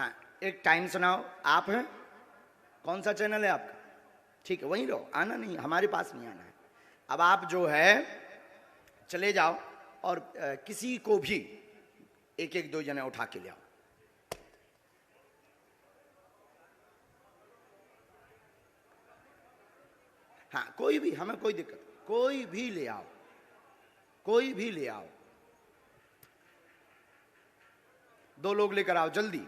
हाँ, एक टाइम सुनाओ। आप हैं? कौन सा चैनल है आपका? ठीक है, वहीं रहो, आना नहीं, हमारे पास नहीं आना है। अब आप जो है चले जाओ और किसी को भी एक एक दो जने उठा के ले आओ। हाँ, कोई भी, हमें कोई दिक्कत, कोई भी ले आओ, कोई भी ले आओ। 2 लोग लेकर आओ जल्दी।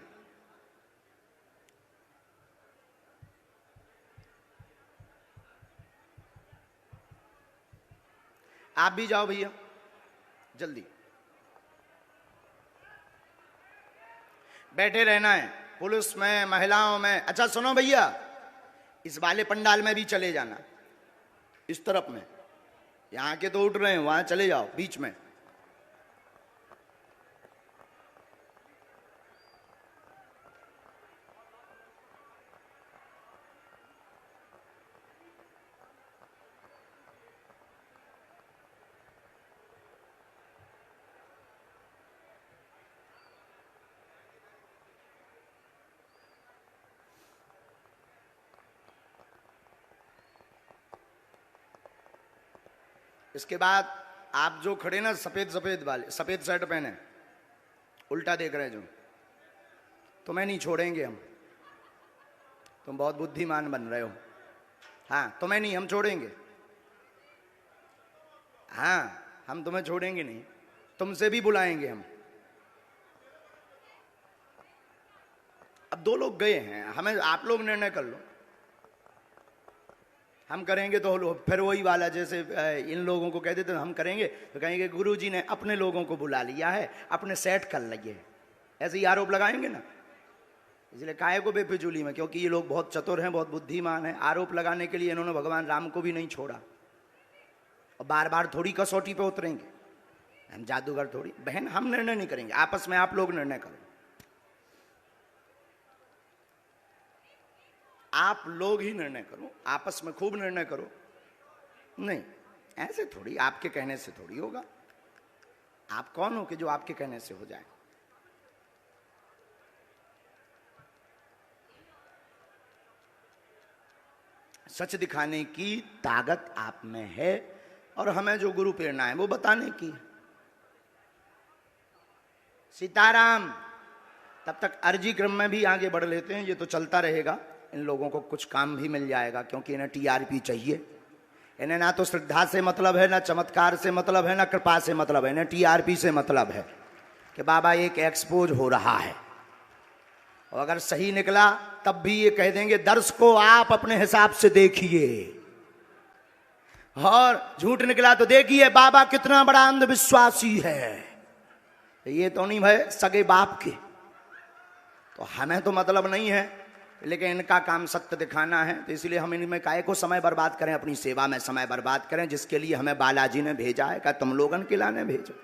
आप भी जाओ भैया, जल्दी बैठे रहना है, पुलिस में, महिलाओं में। अच्छा सुनो भैया, इस वाले पंडाल में भी चले जाना, इस तरफ में। यहां के तो उठ रहे हैं, वहां चले जाओ बीच में। इसके बाद आप जो खड़े ना सफेद सफेद वाले, सफेद शर्ट पहने, उल्टा देख रहे जो, तुम्हें नहीं छोड़ेंगे हम। तुम बहुत बुद्धिमान बन रहे हो। हाँ, तुम्हें नहीं, हम छोड़ेंगे। हाँ, हम तुम्हें छोड़ेंगे नहीं, तुमसे भी बुलाएंगे हम। अब 2 लोग गए हैं, हमें आप लोग निर्णय कर लो। हम करेंगे तो फिर वही वाला, जैसे इन लोगों को कह देते हम करेंगे तो कहेंगे गुरुजी ने अपने लोगों को बुला लिया है, अपने सेट कर लिए, ऐसे ही आरोप लगाएंगे ना। इसलिए काहे को बेफिजूली में, क्योंकि ये लोग बहुत चतुर हैं, बहुत बुद्धिमान हैं। आरोप लगाने के लिए इन्होंने भगवान राम को भी नहीं छोड़ा, और बार बार थोड़ी कसौटी पे उतरेंगे। हम जादूगर थोड़ी। बहन, हम निर्णय नहीं करेंगे, आपस में आप लोग निर्णय करो। आप लोग ही निर्णय करो, आपस में खूब निर्णय करो। नहीं, ऐसे थोड़ी, आपके कहने से थोड़ी होगा। आप कौन हो कि जो आपके कहने से हो जाए? सच दिखाने की ताकत आप में है, और हमें जो गुरु प्रेरणा है वो बताने की। सीताराम। तब तक अर्जी क्रम में भी आगे बढ़ लेते हैं, ये तो चलता रहेगा। इन लोगों को कुछ काम भी मिल जाएगा, क्योंकि इन्हें टीआरपी चाहिए। इन्हें ना तो श्रद्धा से मतलब है, ना चमत्कार से मतलब है, ना कृपा से मतलब है, इन्हें टीआरपी से मतलब है कि बाबा एक एक्सपोज हो रहा है। और अगर सही निकला तब भी ये कह देंगे दर्श को आप अपने हिसाब से देखिए, और झूठ निकला तो देखिए बाबा कितना बड़ा अंधविश्वासी है। ये तो नहीं भाई सगे बाप के, तो हमें तो मतलब नहीं है, लेकिन इनका काम सत्य दिखाना है। तो इसलिए हम इनमें काहे को समय बर्बाद करें, अपनी सेवा में समय बर्बाद करें, जिसके लिए हमें बालाजी ने भेजा है। क्या तुम लोगन के लाने भेजो?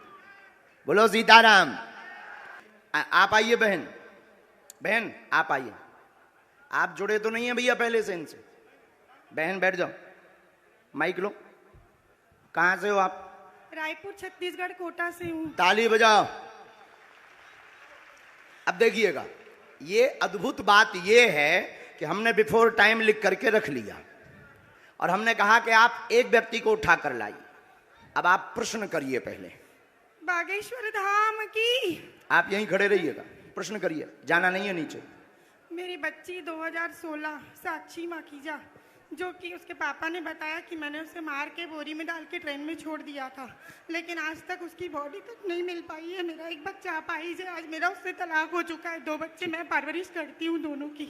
बोलो सीताराम। आप आइए बहन, बहन आप आइए। आप जुड़े तो नहीं है भैया पहले से इनसे? बहन बैठ जाओ, माइक लो। कहां से हो आप? रायपुर छत्तीसगढ़ कोटा से हूँ। ताली बजाओ। अब देखिएगा, ये अद्भुत बात ये है कि हमने बिफोर टाइम लिख करके रख लिया, और हमने कहा कि आप एक व्यक्ति को उठा कर लाइए। अब आप प्रश्न करिए पहले। बागेश्वर धाम की। आप यहीं खड़े रहिएगा, प्रश्न करिए, जाना नहीं है नीचे। मेरी बच्ची 2016 साक्षी माखीजा, जो कि उसके पापा ने बताया कि मैंने उसे मार के बोरी में डाल के ट्रेन में छोड़ दिया था, लेकिन आज तक उसकी बॉडी तक नहीं मिल पाई है। मेरा एक बच्चा अपाहिज है, आज मेरा उससे तलाक हो चुका है। 2 बच्चे मैं परवरिश करती हूँ, दोनों की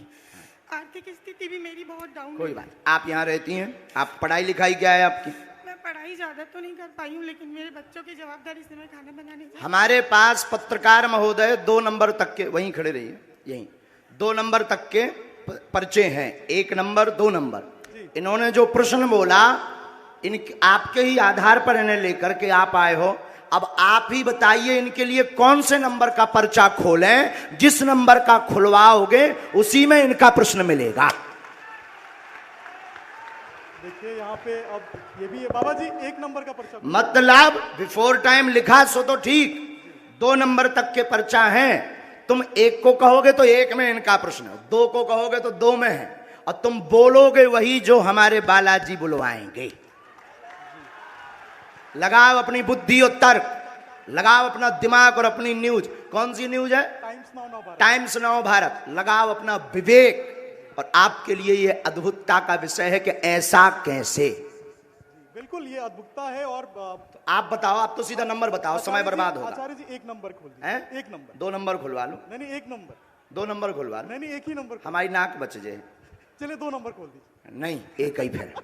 आर्थिक स्थिति भी मेरी बहुत डाउन है। कोई बात, आप यहाँ रहती हैं, आप पढ़ाई लिखाई क्या है आपकी? मैं पढ़ाई ज्यादा तो नहीं कर पाई हूँ, लेकिन मेरे बच्चों की जवाबदारी से मैं खाना बनाने। हमारे पास पत्रकार महोदय 2 नंबर तक के, वहीं खड़े रहिए, यहीं 2 नंबर तक के पर्चे हैं, 1 नंबर 2 नंबर। इन्होंने जो प्रश्न बोला, इन आपके ही आधार पर इन्हें लेकर के आप आए हो। अब आप ही बताइए इनके लिए कौन से नंबर का पर्चा खोलें। जिस नंबर का खुलवाओगे उसी में इनका प्रश्न मिलेगा। देखिए यहाँ पे अब ये भी है बाबा जी, 1 नंबर का पर्चा मतलब बिफोर टाइम लिखा सो तो ठीक, 2 नंबर तक के पर्चा हैं। तुम एक को कहोगे तो एक में इनका प्रश्न है, दो को कहोगे तो दो में है, और तुम बोलोगे वही जो हमारे बालाजी बुलवाएंगे। लगाओ अपनी बुद्धि और तर्क, लगाओ अपना दिमाग और अपनी न्यूज। कौन सी न्यूज है? Times now Bharat. लगाओ अपना विवेक, और आपके लिए यह अद्भुतता का विषय है कि ऐसा कैसे। बिल्कुल ये अद्भुतता है। और तो आप बताओ, आप तो सीधा नंबर बताओ, समय बर्बाद होगा। आचार्य जी एक नंबर खोल दीजिए। हैं? एक नंबर। दो नंबर खुलवा लो। नहीं एक नंबर। दो नंबर खुलवा लो। नहीं एक ही नंबर। हमारी नाक बच जाए। चलिए दो नंबर खोल दीजिए। नहीं, एक ही फिर।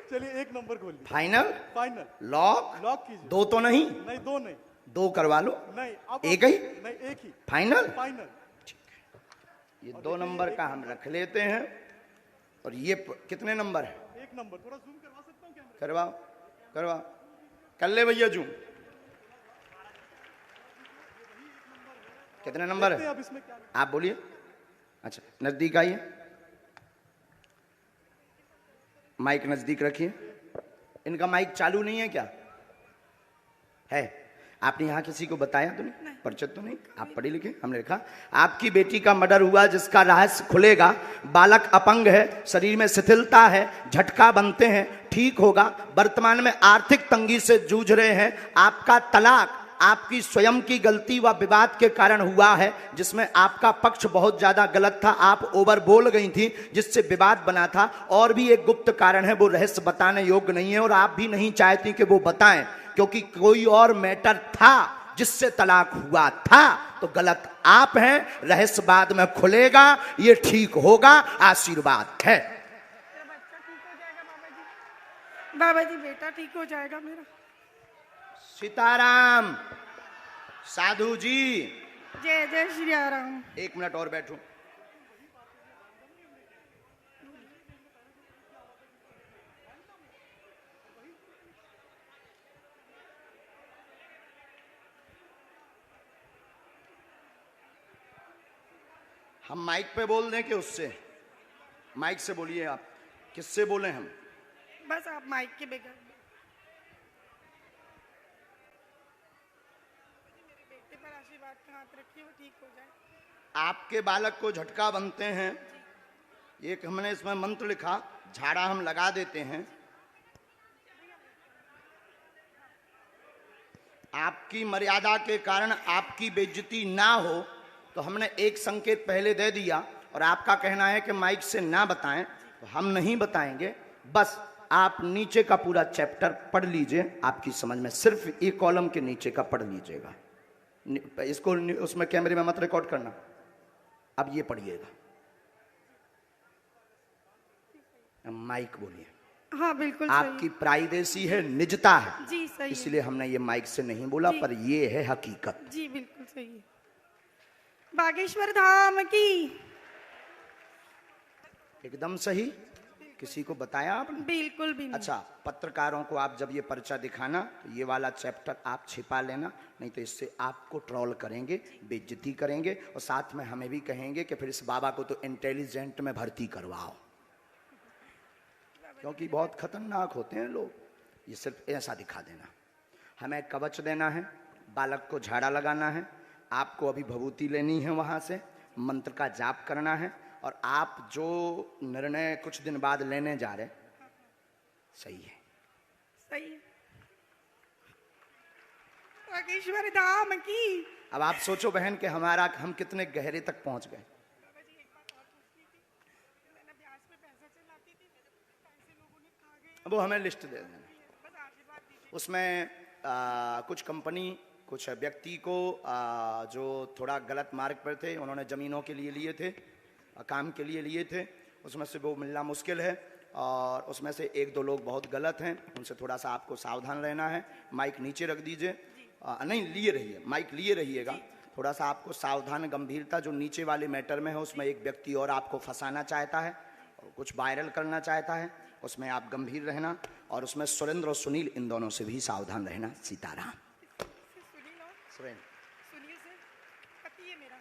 चलिए एक नंबर खोल दीजिए। फाइनल? फाइनल। लॉक? लॉक कीजिए। दो तो नहीं? नहीं दो नहीं। दो करवा लो। नहीं अब एक ही? नहीं एक ही। फाइनल? फाइनल। ये दो नंबर का हम रख लेते हैं। और ये कितने नंबर है? एक नंबर। थोड़ा जूम करवा सकता हूँ कैमरा? करवाओ करवाओ, कर ले भैया जूम। कितने नंबर है? अब इसमें क्या? आप बोलिए। अच्छा, नजदीक आइए, माइक नजदीक रखिए। इनका माइक चालू नहीं है क्या? है? आपने यहाँ किसी को बताया तो नहीं? परिचित तो नहीं? आप पढ़े लिखे? हमने लिखा आपकी बेटी का मर्डर हुआ, जिसका रहस्य खुलेगा। बालक अपंग है, शरीर में शिथिलता है, झटका बनते हैं, ठीक होगा। वर्तमान में आर्थिक तंगी से जूझ रहे हैं। आपका तलाक आपकी स्वयं की गलती व विवाद के कारण हुआ है, जिसमें आपका पक्ष बहुत ज्यादा गलत था। आप ओवर बोल गई थी, जिससे विवाद बना था। और भी एक गुप्त कारण है, वो रहस्य बताने योग्य नहीं है, और आप भी नहीं चाहती कि वो बताएं, क्योंकि कोई और मैटर था जिससे तलाक हुआ था। तो गलत आप हैं, रहस्य बाद में खुलेगा, ये ठीक होगा, आशीर्वाद है। बच्चा ठीक हो जाएगा बाबा जी। बाबा जी बेटा ठीक हो जाएगा मेरा। सीताराम। साधु जी जय जय श्री राम। एक मिनट और बैठो। हम माइक पे बोल दें कि उससे? माइक से बोलिए। आप किससे बोले? हम बस आप माइक के बगैर। मेरे बेटे पर आशीर्वाद का हाथ रखिए, वो ठीक हो जाए। आपके बालक को झटका बनते हैं, एक हमने इसमें मंत्र लिखा, झाड़ा हम लगा देते हैं। आपकी मर्यादा के कारण आपकी बेइज्जती ना हो, तो हमने एक संकेत पहले दे दिया, और आपका कहना है कि माइक से ना बताएं, तो हम नहीं बताएंगे। बस आप नीचे का पूरा चैप्टर पढ़ लीजिए, आपकी समझ में। सिर्फ एक कॉलम के नीचे का पढ़ लीजिएगा। इसको उसमें कैमरे में मत रिकॉर्ड करना। अब ये पढ़िएगा। माइक बोलिए। हाँ बिल्कुल आपकी प्राइवेसी है, निजता है, जी सही। इसलिए हमने ये माइक से नहीं बोला, पर ये है हकीकत। जी बिल्कुल सही है। बागेश्वर धाम की। एकदम सही। किसी को बताया आपने? बिल्कुल भी नहीं। अच्छा, पत्रकारों को आप जब ये पर्चा दिखाना, तो ये वाला चैप्टर आप छिपा लेना, नहीं तो इससे आपको ट्रोल करेंगे, बेइज्जती करेंगे, और साथ में हमें भी कहेंगे कि फिर इस बाबा को तो इंटेलिजेंट में भर्ती करवाओ, क्योंकि बहुत खतरनाक होते हैं लोग। ये सिर्फ ऐसा दिखा देना। हमें कवच देना है, बालक को झाड़ा लगाना है, आपको अभी भभूति लेनी है, वहाँ से मंत्र का जाप करना है, और आप जो निर्णय कुछ दिन बाद लेने जा रहे, सही है? सही है। बागेश्वर धाम की। अब आप सोचो बहन कि हम कितने गहरे तक पहुंच गए। वो हमें लिस्ट दे देना। उसमें कुछ कंपनी, कुछ व्यक्ति को जो थोड़ा गलत मार्ग पर थे, उन्होंने ज़मीनों के लिए थे, काम के लिए लिए थे, उसमें से वो मिलना मुश्किल है। और उसमें से एक दो लोग बहुत गलत हैं, उनसे थोड़ा सा आपको सावधान रहना है। माइक नीचे रख दीजिए। नहीं, लिए रहिए, माइक लिए रहिएगा। थोड़ा सा आपको सावधान, गंभीरता, जो नीचे वाले मैटर में है, उसमें एक व्यक्ति और आपको फंसाना चाहता है और कुछ वायरल करना चाहता है, उसमें आप गंभीर रहना। और उसमें सुरेंद्र और सुनील, इन दोनों से भी सावधान रहना। सीताराम। सुनील से पति है मेरा।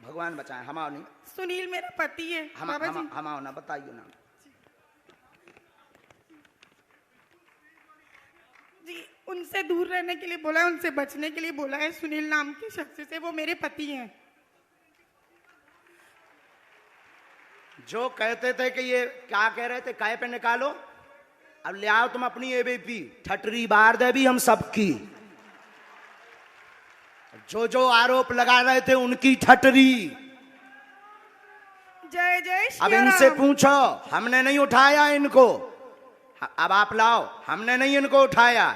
भगवान बचाए, हमाओ नहीं। सुनील मेरा पति है। हमाओ ना, बताइए ना जी। उनसे दूर रहने के लिए बोला है, उनसे बचने के लिए बोला है। सुनील नाम के शख्स से, वो मेरे पति हैं। जो कहते थे कि ये क्या कह रहे थे, काय पे निकालो, अब ले आओ तुम अपनी एबीपी, ठटरी बार दे भी हम सबकी। जो जो आरोप लगा रहे थे उनकी ठटरी। जय जय अब श्री इनसे राम। पूछो, हमने नहीं उठाया इनको। अब आप लाओ, हमने नहीं इनको उठाया।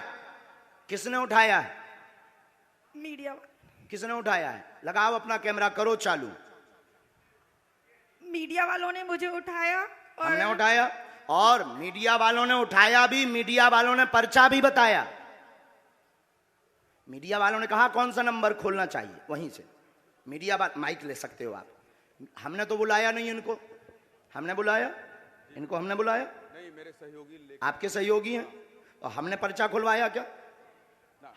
किसने उठाया है? मीडिया किसने उठाया है? लगाओ अपना कैमरा, करो चालू। मीडिया वालों ने मुझे उठाया और हमने उठाया, और मीडिया वालों ने उठाया भी, मीडिया वालों ने पर्चा भी बताया। मीडिया वालों ने कहा कौन सा नंबर खोलना चाहिए, वहीं से मीडिया वाले माइक ले सकते हो आप। हमने तो बुलाया नहीं इनको। हमने बुलाया इनको? हमने बुलाया नहीं, मेरे सहयोगी आपके सहयोगी हैं। और हमने पर्चा खुलवाया क्या?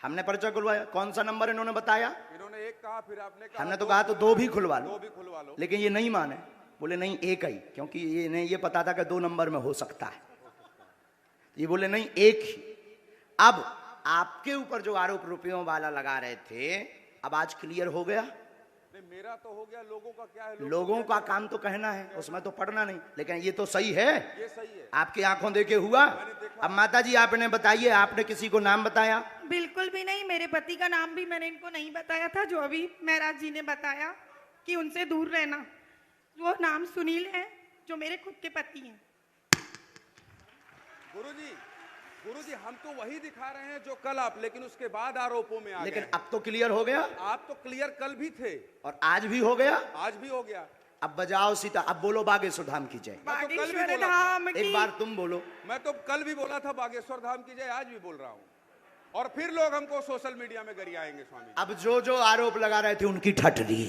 हमने पर्चा खुलवाया। कौन सा नंबर इन्होंने बताया? इन्होंने एक कहा, फिर आपने कहा हमने तो कहा तो दो भी खुलवा दो लो, भी खुलवा लो। लेकिन ये नहीं माने, बोले नहीं एक ही, क्योंकि ये इन्हें ये पता था कि 2 नंबर में हो सकता है। ये बोले नहीं एक ही। अब आपके ऊपर जो आरोप रुपयों वाला लगा रहे थे, अब आज क्लियर हो गया। नहीं, मेरा तो हो गया, लोगों का क्या है? लोगों का काम तो कहना है, उसमें तो पढ़ना नहीं, लेकिन ये तो सही है। ये सही है। आपकी आंखों देखे हुआ। अब माता जी आपने बताइए, आपने किसी को नाम बताया? बिल्कुल भी नहीं। मेरे पति का नाम भी मैंने इनको नहीं बताया था, जो अभी महराज जी ने बताया कि उनसे दूर रहना। वो नाम सुनील है, जो मेरे खुद के पति हैं। गुरुजी, हम तो वही दिखा रहे हैं जो कल आप, लेकिन उसके बाद आरोपों में आ गए। लेकिन अब तो क्लियर हो गया। आप तो क्लियर कल भी थे और आज भी हो गया। आज भी हो गया। अब बजाओ सीता, अब बोलो बागेश्वर धाम की जय। मैं तो कल भी बागेश्वर बोला था। धाम एक की बार तुम बोलो। मैं तो कल भी बोला था बागेश्वर धाम की जय, आज भी बोल रहा हूँ। और फिर लोग हमको सोशल मीडिया में गरियाएंगे स्वामी। अब जो जो आरोप लगा रहे थे उनकी ठटरी।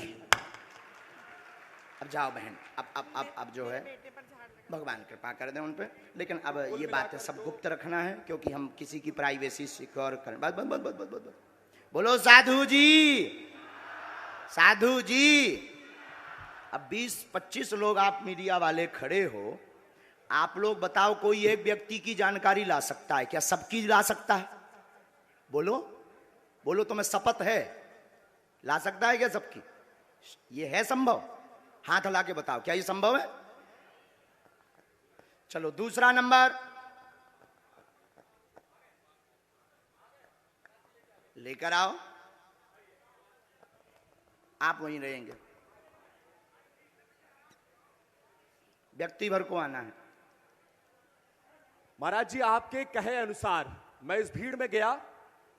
अब जाओ बहन, अब जो है भगवान कृपा कर दें उन पे। लेकिन अब ये बातें सब गुप्त रखना है, क्योंकि हम किसी की प्राइवेसी सिक्योर करें। बस बस बस बस बस बस। बोलो साधु जी, साधु जी। अब 20-25 लोग आप मीडिया वाले खड़े हो, आप लोग बताओ कोई एक व्यक्ति की जानकारी ला सकता है क्या? सबकी ला सकता है? बोलो बोलो, तुम्हें शपथ है? ला सकता है क्या सबकी? ये है संभव? हाथ हिला के बताओ, क्या ये संभव है? चलो दूसरा नंबर लेकर आओ। आप वहीं रहेंगे, व्यक्ति भर को आना है। महाराज जी, आपके कहे अनुसार मैं इस भीड़ में गया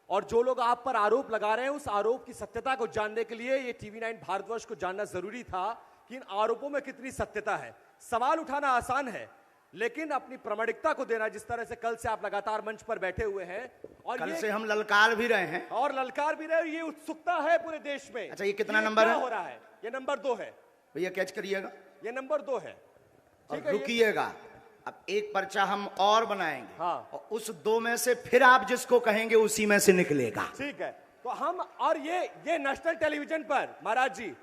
और जो लोग आप पर आरोप लगा रहे हैं, उस आरोप की सत्यता को जानने के लिए ये TV9 भारतवर्ष को जानना जरूरी था कि इन आरोपों में कितनी सत्यता है। सवाल उठाना आसान है, लेकिन अपनी प्रामाणिकता को देना, जिस तरह से कल से आप लगातार मंच पर बैठे हुए हैं और कल से हम ललकार भी रहे हैं और ललकार भी रहे, ये उत्सुकता है पूरे देश में। अच्छा, ये कितना नंबर क्या है? हो रहा है? ये नंबर 2 है। भैया कैच करिएगा ये नंबर 2 है। और ठीक है, ये- रुकिएगा। अब एक पर्चा हम और बनाएंगे। हाँ। और उस 2 में से फिर आप जिसको कहेंगे उसी में से निकलेगा। ठीक है, तो हम और ये नेशनल टेलीविजन पर, महाराज जी,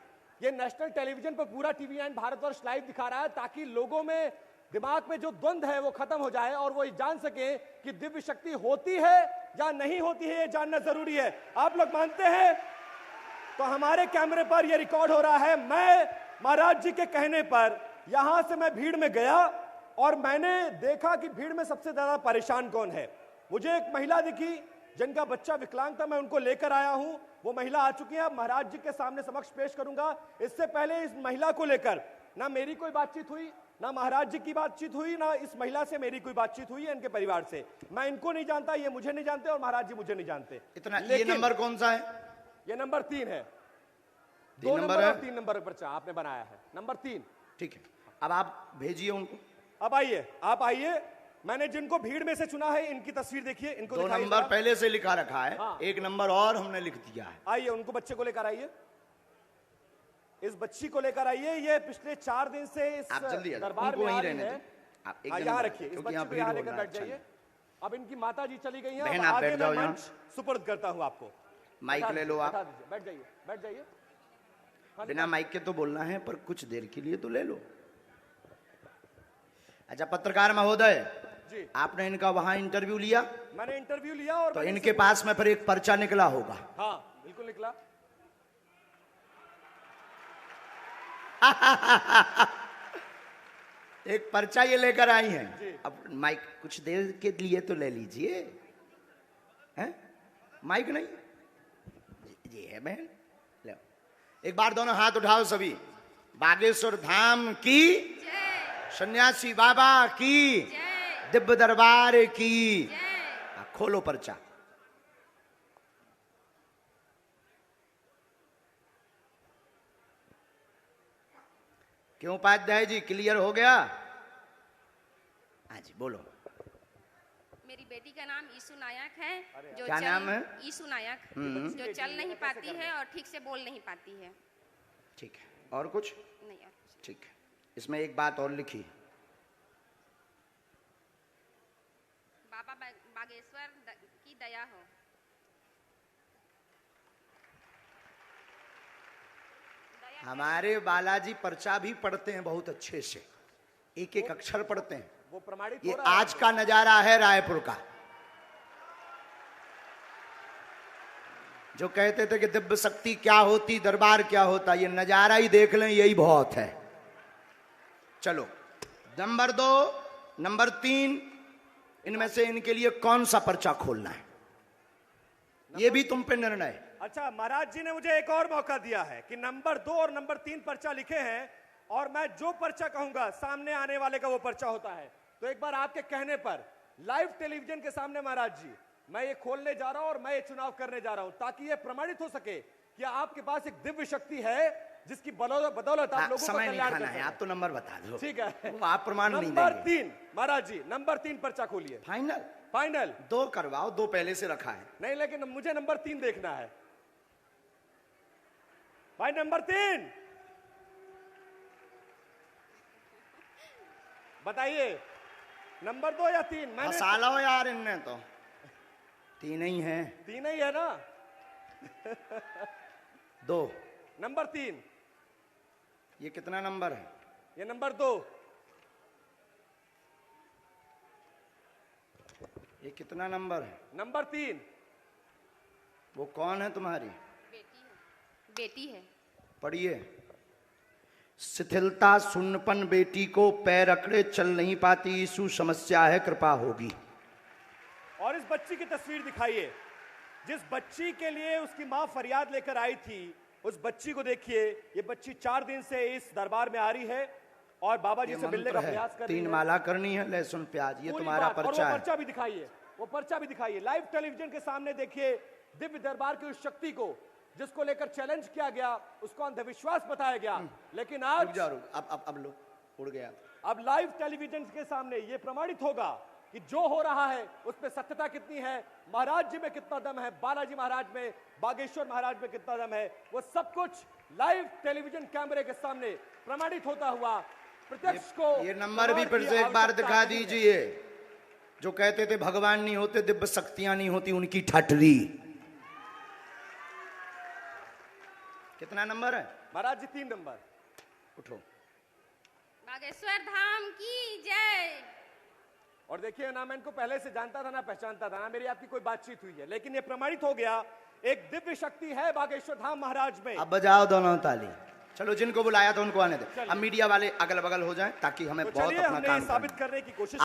ये नेशनल टेलीविजन पर पूरा TV9 भारतवर्ष लाइव दिखा रहा है, ताकि लोगों में दिमाग में जो द्वंद्व है वो खत्म हो जाए और वो ये जान सके कि दिव्य शक्ति होती है या नहीं होती है, ये जानना जरूरी है। आप लोग मानते हैं? तो हमारे कैमरे पर ये रिकॉर्ड हो रहा है। मैं महाराज जी के कहने पर यहां से मैं भीड़ में गया और मैंने देखा कि भीड़ में सबसे ज्यादा परेशान कौन है। मुझे एक महिला दिखी जिनका बच्चा विकलांग था, मैं उनको लेकर आया हूं। वो महिला आ चुकी है, अब महाराज जी के सामने समक्ष पेश करूंगा। इससे पहले इस महिला को लेकर ना मेरी कोई बातचीत हुई, ना महाराज जी की बातचीत हुई, ना इस महिला से मेरी कोई बातचीत हुई है, इनके परिवार से। मैं इनको नहीं जानता, ये मुझे नहीं जानते और महाराज जी मुझे नहीं जानते। इतना। ये लेकिन नंबर कौन सा है? ये नंबर 3 है। 3 नंबर है। 3 नंबर पर्चा आपने बनाया है, नंबर 3। ठीक है, अब आप भेजिए उनको। अब आइए, आप आइए। मैंने जिनको भीड़ में से चुना है, इनकी तस्वीर देखिए, इनको 2 दिखाइए नंबर जरा। पहले से लिखा रखा है। हाँ। 1 नंबर और हमने लिख दिया है। आइए, उनको बच्चे को लेकर आइए, इस बच्ची को लेकर आइए। ये पिछले 4 दिन से इस आप जल्दी आ जाओ, दरबार उनको में आ वहीं रही रहने है। दें। आप एक हाँ, जन यहाँ बैठो, रखिए, इस क्योंकि बच्ची यहाँ को भीड़ यहाँ हो लेकर रहा है। बैठ जाइए। अच्छा। अब इनकी माता जी चली गई हैं, बहन, अब आप आगे बैठ जाओ मैं यहाँ। मंच सुपर्द करता हूँ आपको। माइक बैठा ले दीजिए, लो आप। बैठा दीजिए, बैठ जाइए, बैठ जाइए। हाँ, बिना माइक के तो बोलना है, पर कुछ देर के लिए तो ले लो। अच्छा पत्रकार महोदय, जी। आपने इनका वहां इंटरव्यू लिया, मैंने इंटरव्यू लिया और तो मैंने इनके पास में फिर एक पर्चा निकला होगा। हाँ बिल्कुल निकला। एक पर्चा ये लेकर आई जी। हैं। अब माइक कुछ देर के लिए तो ले लीजिए, हैं? माइक नहीं जी है बहन, लो एक बार दोनों हाथ उठाओ सभी। बागेश्वर धाम की, सन्यासी बाबा की, दिव्य दरबार की। खोलो पर्चा। क्यों उपाध्याय जी, क्लियर हो गया? हाँ जी बोलो। मेरी बेटी का नाम ईशु नायक है, जो क्या नाम है? ईशु नायक, जो चल नहीं पाती है और ठीक से बोल नहीं पाती है। ठीक है, और कुछ? नहीं और कुछ। ठीक है, इसमें एक बात और लिखी। बाबा बागेश्वर की दया हो। हमारे बालाजी पर्चा भी पढ़ते हैं बहुत अच्छे से, एक एक अक्षर पढ़ते हैं। वो प्रमाणित ये हो रहा है। आज का नजारा है रायपुर का। जो कहते थे कि दिव्य शक्ति क्या होती, दरबार क्या होता, ये नजारा ही देख लें, यही बहुत है। चलो नंबर 2, नंबर 3, इनमें से इनके लिए कौन सा पर्चा खोलना है, ये भी तुम पे निर्णय है। अच्छा, महाराज जी ने मुझे एक और मौका दिया है कि नंबर 2 और नंबर 3 पर्चा लिखे हैं और मैं जो पर्चा कहूंगा सामने आने वाले का वो पर्चा होता है। तो एक बार आपके कहने पर लाइव टेलीविजन के सामने महाराज जी मैं ये खोलने जा रहा हूं और मैं ये चुनाव करने जा रहा हूं, ताकि ये प्रमाणित हो सके कि आपके पास एक दिव्य शक्ति है जिसकी बदौलत आप लोगों का समय नहीं कल्याण खाना कर है, सकते आप तो नंबर बता दो। ठीक है, वो आप प्रमाण नहीं नंबर देंगे। 3 महाराज जी, नंबर 3 पर्चा खोलिए। फाइनल? फाइनल 2 करवाओ, 2 पहले से रखा है। नहीं, लेकिन मुझे नंबर 3 देखना है भाई। नंबर 3 बताइए, नंबर 2 या 3? मैंने फंसा लो यार, इनने तो 3 ही है। 3 ही है ना। 2। नंबर 3, ये कितना नंबर है? ये नंबर 2, ये कितना नंबर है? नंबर 3। वो कौन है तुम्हारी? बेटी है, बेटी है। पढ़िए। शिथिलता सुन्नपन बेटी को पैर अकड़े चल नहीं पाती, यीशु समस्या है कृपा होगी। और इस बच्ची की तस्वीर दिखाइए, जिस बच्ची के लिए उसकी मां फरियाद लेकर आई थी, उस बच्ची को देखिए। ये बच्ची 4 दिन से इस दरबार में आ रही है और बाबा जी ये से मिलने मंत्र का है, प्रयास कर रही 3 है। माला करनी है, लहसुन प्याज, ये पूरी तुम्हारा बात। और पर्चा वो है। पर्चा भी दिखाइए, वो पर्चा भी दिखाइए। लाइव टेलीविजन के सामने देखिए दिव्य दरबार की उस शक्ति को जिसको लेकर चैलेंज किया गया, उसको अंधविश्वास बताया गया, लेकिन रुक आज जा, रुक। अब लो, उड़ गया। अब लाइव टेलीविजन के सामने ये प्रमाणित होगा कि जो हो रहा है उस पे सत्यता कितनी है, महाराज जी में कितना दम है, बालाजी महाराज में, बागेश्वर महाराज में कितना दम है। वो सब कुछ लाइव टेलीविजन कैमरे के सामने प्रमाणित होता हुआ प्रत्यक्ष को ये नंबर भी फिर से एक बार दिखा दीजिए। जो कहते थे भगवान नहीं होते, दिव्य शक्तियां नहीं होती, उनकी ठटरी। कितना नंबर है महाराज जी? 3 नंबर। उठो। बागेश्वर धाम की जय। और देखिए ना, मैं इनको पहले से जानता था ना पहचानता था ना मेरी आपकी कोई बातचीत हुई है, लेकिन ये प्रमाणित हो गया एक दिव्य शक्ति है बागेश्वर धाम महाराज में। अब बजाओ दोनों ताली। चलो, जिनको बुलाया था उनको आने दे। अब मीडिया वाले अगल बगल हो जाएं ताकि हमें तो बहुत चलिए अपना हमने काम ये साबित करना है। करने की कोशिश